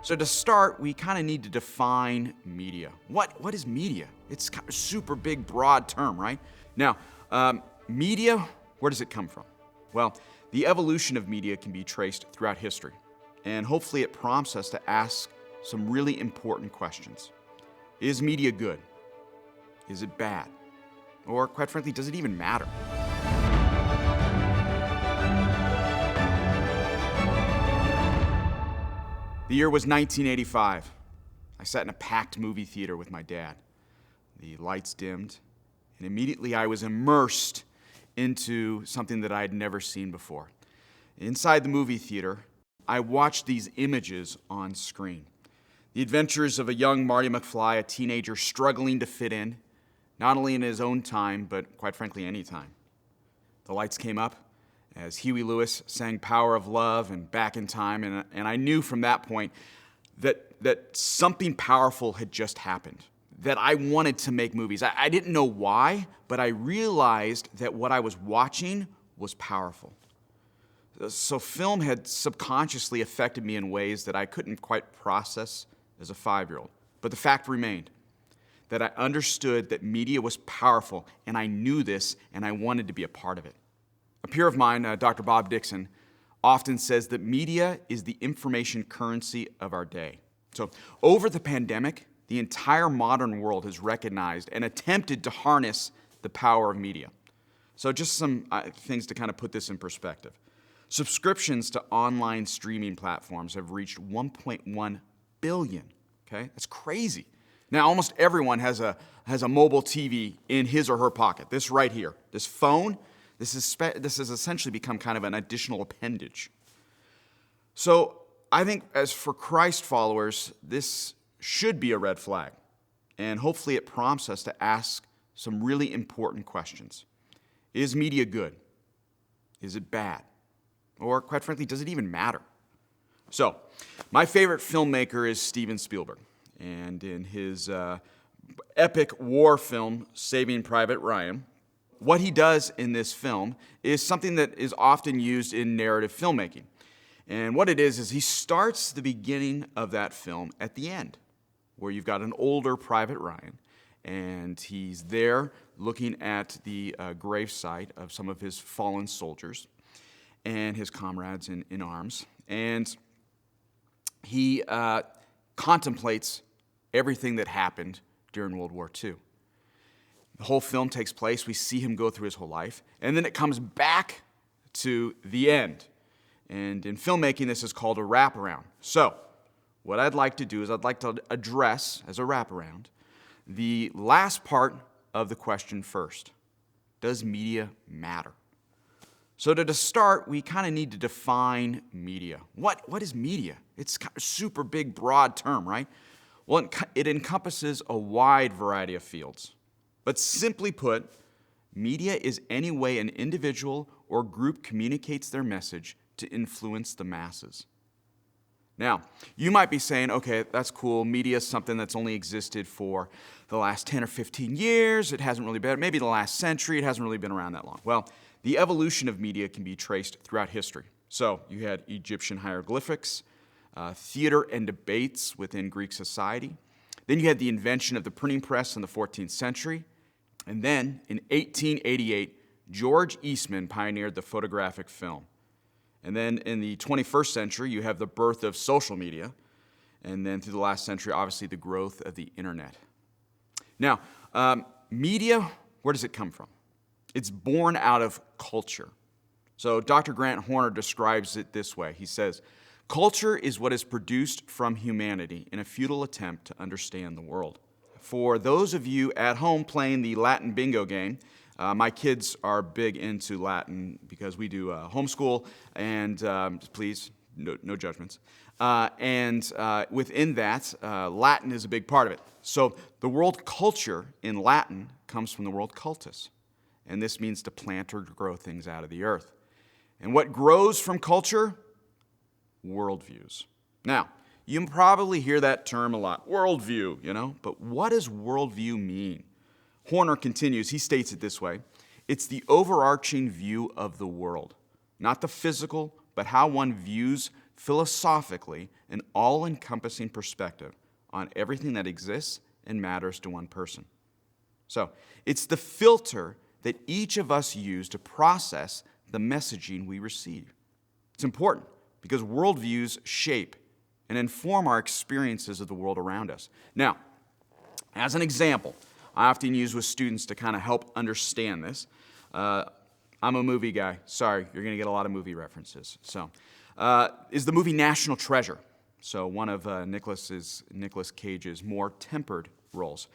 So to start, we kind of need to define media. What is media? It's kind of a super big, broad term, right? Now, media, where does it come from? Well, the evolution of media can be traced throughout history, and hopefully it prompts us to ask some really important questions. Is media good? Is it bad? Or quite frankly, does it even matter? The year was 1985. I sat in a packed movie theater with my dad. The lights dimmed, and immediately I was immersed into something that I had never seen before. Inside the movie theater, I watched these images on screen. The adventures of a young Marty McFly, a teenager struggling to fit in, not only in his own time, but quite frankly, any time. The lights came up as Huey Lewis sang Power of Love and Back in Time, and I knew from that point that something powerful had just happened, that I wanted to make movies. I didn't know why, but I realized that what I was watching was powerful. So film had subconsciously affected me in ways that I couldn't quite process as a 5-year-old. But the fact remained that I understood that media was powerful, and I knew this, and I wanted to be a part of it. A peer of mine, Dr. Bob Dixon, often says that media is the information currency of our day. So over the pandemic, the entire modern world has recognized and attempted to harness the power of media. So just some things to kind of put this in perspective. Subscriptions to online streaming platforms have reached 1.1 billion, okay? That's crazy. Now, almost everyone has a mobile TV in his or her pocket. This right here, this phone, this has essentially become kind of an additional appendage. So I think as for Christ followers, this should be a red flag. And hopefully it prompts us to ask some really important questions. Is media good? Is it bad? Or quite frankly, does it even matter? So my favorite filmmaker is Steven Spielberg. And in his epic war film, Saving Private Ryan, what he does in this film is something that is often used in narrative filmmaking. And what it is he starts the beginning of that film at the end, where you've got an older Private Ryan, and he's there looking at the gravesite of some of his fallen soldiers and his comrades in arms. And he contemplates everything that happened during World War II. The whole film takes place. We see him go through his whole life. And then it comes back to the end. And in filmmaking, this is called a wraparound. So what I'd like to do is I'd like to address, as a wraparound, the last part of the question first. Does media matter? So to start, we kind of need to define media. What is media? It's kind of a super big, broad term, right? Well, it encompasses a wide variety of fields. But simply put, media is any way an individual or group communicates their message to influence the masses. Now, you might be saying, okay, that's cool. Media is something that's only existed for the last 10 or 15 years. It hasn't really been, maybe the last century. It hasn't really been around that long. Well, the evolution of media can be traced throughout history. So you had Egyptian hieroglyphics, theater and debates within Greek society. Then you had the invention of the printing press in the 14th century. And then in 1888, George Eastman pioneered the photographic film. And then in the 21st century, you have the birth of social media. And then through the last century, obviously the growth of the internet. Now, media, where does it come from? It's born out of culture. So Dr. Grant Horner describes it this way. He says, culture is what is produced from humanity in a futile attempt to understand the world. For those of you at home playing the Latin bingo game, my kids are big into Latin because we do homeschool, and please, no judgments. And within that, Latin is a big part of it. So the word culture in Latin comes from the word cultus, and this means to plant or grow things out of the earth. And what grows from culture? Worldviews. Now, you probably hear that term a lot, worldview, but what does worldview mean? Horner continues, he states it this way: it's the overarching view of the world, not the physical, but how one views philosophically, an all-encompassing perspective on everything that exists and matters to one person. So, it's the filter that each of us use to process the messaging we receive. It's important because worldviews shape and inform our experiences of the world around us. Now, as an example, I often use with students to kind of help understand this. I'm a movie guy. Sorry, you're going to get a lot of movie references. So, is the movie National Treasure. So one of Nicolas Cage's more tempered roles.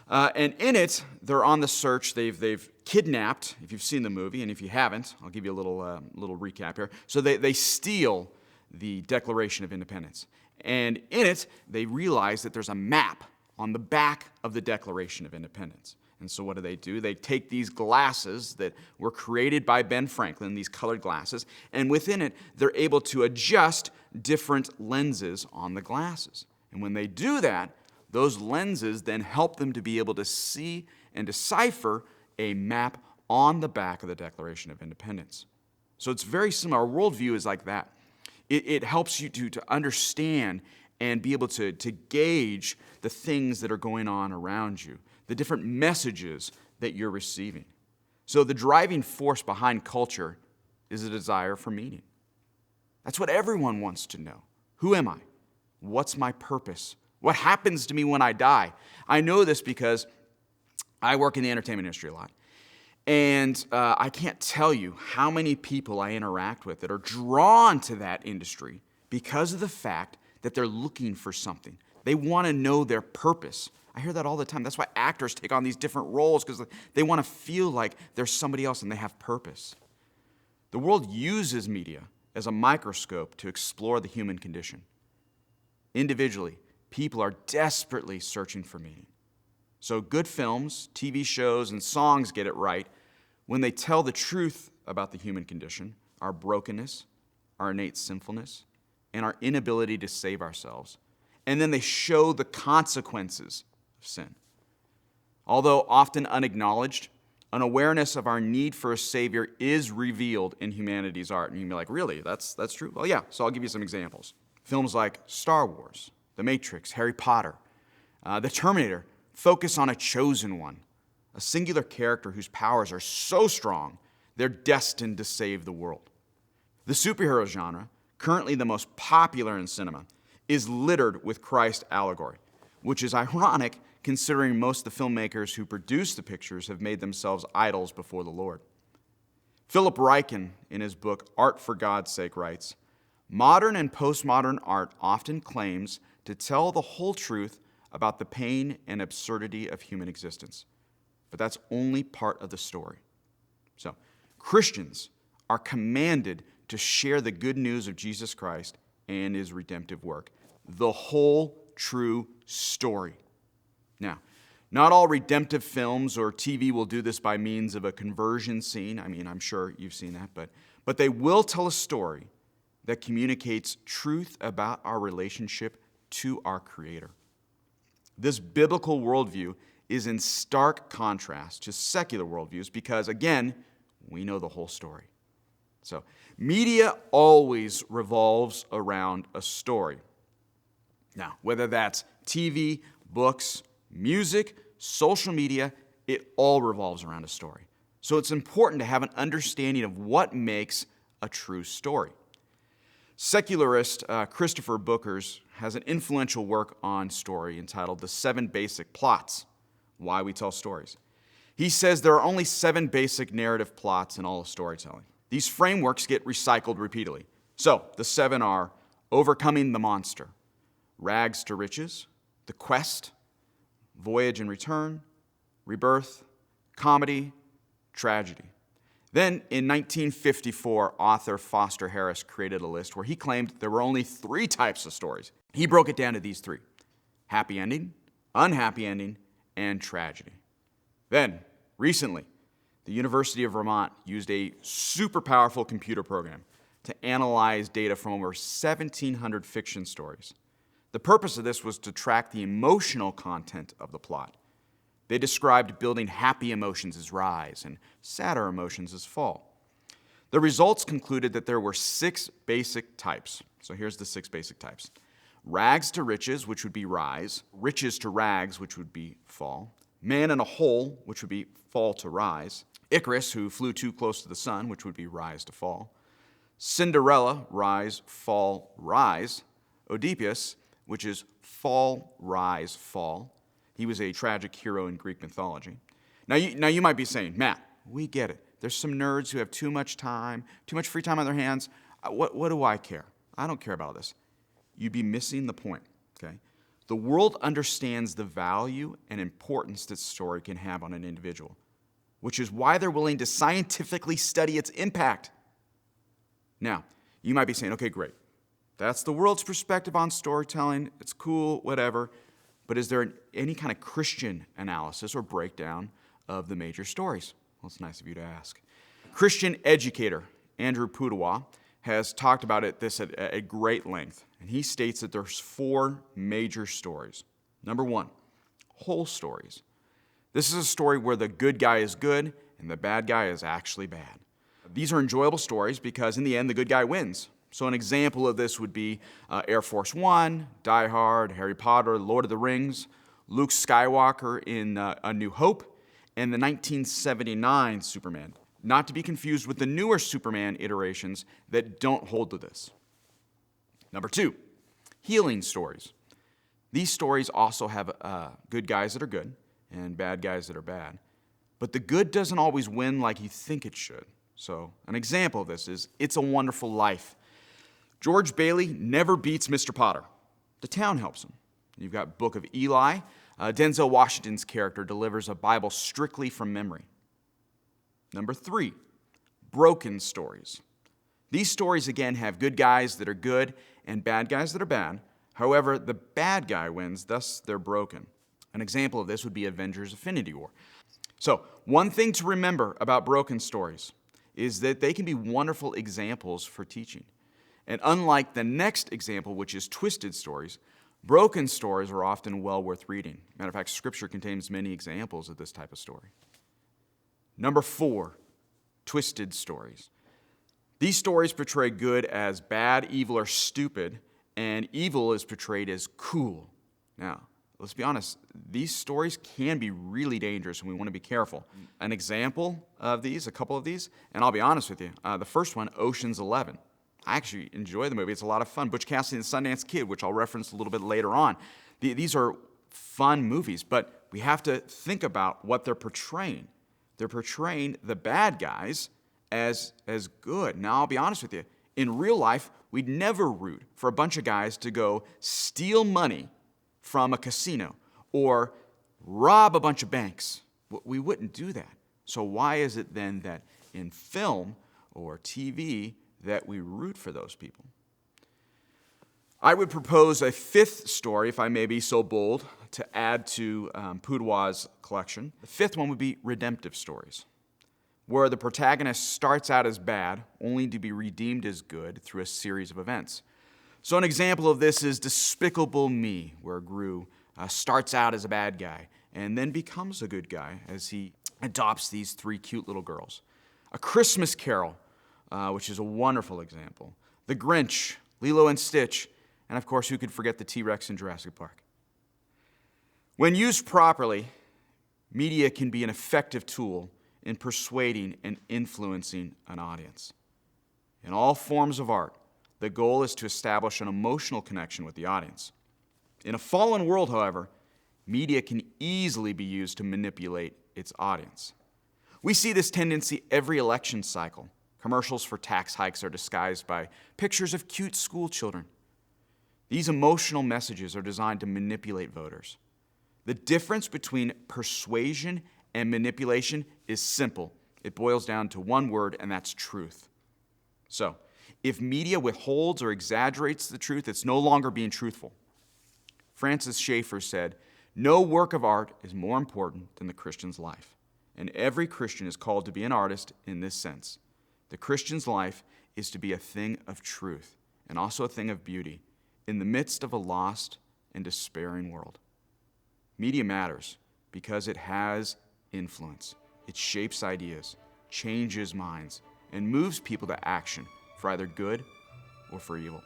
And in it, they're on the search. They've kidnapped, if you've seen the movie, and if you haven't, I'll give you a little recap here. So they steal the Declaration of Independence. And in it, they realize that there's a map on the back of the Declaration of Independence. And so what do? They take these glasses that were created by Ben Franklin, these colored glasses, and within it, they're able to adjust different lenses on the glasses. And when they do that, those lenses then help them to be able to see and decipher a map on the back of the Declaration of Independence. So it's very similar. Our worldview is like that. It helps you to understand and be able to gauge the things that are going on around you, the different messages that you're receiving. So the driving force behind culture is a desire for meaning. That's what everyone wants to know. Who am I? What's my purpose? What happens to me when I die? I know this because I work in the entertainment industry a lot. And I can't tell you how many people I interact with that are drawn to that industry because of the fact that they're looking for something. They want to know their purpose. I hear that all the time. That's why actors take on these different roles, because they want to feel like there's somebody else and they have purpose. The world uses media as a microscope to explore the human condition. Individually, people are desperately searching for meaning. So good films, TV shows, and songs get it right when they tell the truth about the human condition, our brokenness, our innate sinfulness, and our inability to save ourselves. And then they show the consequences of sin. Although often unacknowledged, an awareness of our need for a Savior is revealed in humanity's art. And you can be like, really? That's true? Well, yeah. So I'll give you some examples. Films like Star Wars, The Matrix, Harry Potter, The Terminator focus on a chosen one, a singular character whose powers are so strong, they're destined to save the world. The superhero genre, currently the most popular in cinema, is littered with Christ allegory, which is ironic considering most of the filmmakers who produce the pictures have made themselves idols before the Lord. Philip Ryken, in his book Art for God's Sake, writes, "Modern and postmodern art often claims to tell the whole truth about the pain and absurdity of human existence. But that's only part of the story." So, Christians are commanded to share the good news of Jesus Christ and his redemptive work. The whole true story. Now, not all redemptive films or TV will do this by means of a conversion scene. I mean, I'm sure you've seen that, but they will tell a story that communicates truth about our relationship to our Creator. This biblical worldview is in stark contrast to secular worldviews because, again, we know the whole story. So, media always revolves around a story. Now, whether that's TV, books, music, social media, it all revolves around a story. So it's important to have an understanding of what makes a true story. Secularist Christopher Booker's has an influential work on story entitled The 7 Basic Plots, Why We Tell Stories. He says there are only 7 basic narrative plots in all of storytelling. These frameworks get recycled repeatedly. So the 7 are overcoming the monster, rags to riches, the quest, voyage and return, rebirth, comedy, tragedy. Then, in 1954, author Foster Harris created a list where he claimed there were only 3 types of stories. He broke it down to these 3: happy ending, unhappy ending, and tragedy. Then, recently, the University of Vermont used a super powerful computer program to analyze data from over 1,700 fiction stories. The purpose of this was to track the emotional content of the plot. They described building happy emotions as rise and sadder emotions as fall. The results concluded that there were 6 basic types. So here's the 6 basic types. Rags to riches, which would be rise. Riches to rags, which would be fall. Man in a hole, which would be fall to rise. Icarus, who flew too close to the sun, which would be rise to fall. Cinderella, rise, fall, rise. Oedipus, which is fall, rise, fall. He was a tragic hero in Greek mythology. Now you might be saying, Matt, we get it. There's some nerds who have too much time, too much free time on their hands. What do I care? I don't care about this. You'd be missing the point, okay? The world understands the value and importance that story can have on an individual, which is why they're willing to scientifically study its impact. Now, you might be saying, okay, great. That's the world's perspective on storytelling. It's cool, whatever. But is there any kind of Christian analysis or breakdown of the major stories? Well, it's nice of you to ask. Christian educator Andrew Pudewa has talked about this at great length, and he states that there's 4 major stories. Number 1, whole stories. This is a story where the good guy is good and the bad guy is actually bad. These are enjoyable stories because in the end, the good guy wins. So an example of this would be Air Force One, Die Hard, Harry Potter, Lord of the Rings, Luke Skywalker in A New Hope, and the 1979 Superman. Not to be confused with the newer Superman iterations that don't hold to this. Number 2, healing stories. These stories also have good guys that are good and bad guys that are bad. But the good doesn't always win like you think it should. So an example of this is It's a Wonderful Life. George Bailey never beats Mr. Potter. The town helps him. You've got Book of Eli. Denzel Washington's character delivers a Bible strictly from memory. Number 3, broken stories. These stories, again, have good guys that are good and bad guys that are bad. However, the bad guy wins, thus they're broken. An example of this would be Avengers: Infinity War. So, one thing to remember about broken stories is that they can be wonderful examples for teaching. And unlike the next example, which is twisted stories, broken stories are often well worth reading. Matter of fact, Scripture contains many examples of this type of story. Number 4, twisted stories. These stories portray good as bad, evil, or stupid, and evil is portrayed as cool. Now, let's be honest, these stories can be really dangerous, and we want to be careful. An example of these, a couple of these, and I'll be honest with you, the first one, Ocean's 11. I actually enjoy the movie. It's a lot of fun. Butch Cassidy and the Sundance Kid, which I'll reference a little bit later on. These are fun movies, but we have to think about what they're portraying. They're portraying the bad guys as good. Now, I'll be honest with you. In real life, we'd never root for a bunch of guys to go steal money from a casino or rob a bunch of banks. We wouldn't do that. So why is it then that in film or TV that we root for those people? I would propose a 5th story, if I may be so bold, to add to Pudewa's collection. The 5th one would be redemptive stories, where the protagonist starts out as bad, only to be redeemed as good through a series of events. So an example of this is Despicable Me, where Gru starts out as a bad guy and then becomes a good guy as he adopts these 3 cute little girls. A Christmas Carol, which is a wonderful example. The Grinch, Lilo and Stitch, and of course, who could forget the T-Rex in Jurassic Park? When used properly, media can be an effective tool in persuading and influencing an audience. In all forms of art, the goal is to establish an emotional connection with the audience. In a fallen world, however, media can easily be used to manipulate its audience. We see this tendency every election cycle. Commercials for tax hikes are disguised by pictures of cute school children. These emotional messages are designed to manipulate voters. The difference between persuasion and manipulation is simple. It boils down to one word, and that's truth. So, if media withholds or exaggerates the truth, it's no longer being truthful. Francis Schaeffer said, "No work of art is more important than the Christian's life." And every Christian is called to be an artist in this sense. The Christian's life is to be a thing of truth and also a thing of beauty in the midst of a lost and despairing world. Media matters because it has influence. It shapes ideas, changes minds, and moves people to action for either good or for evil.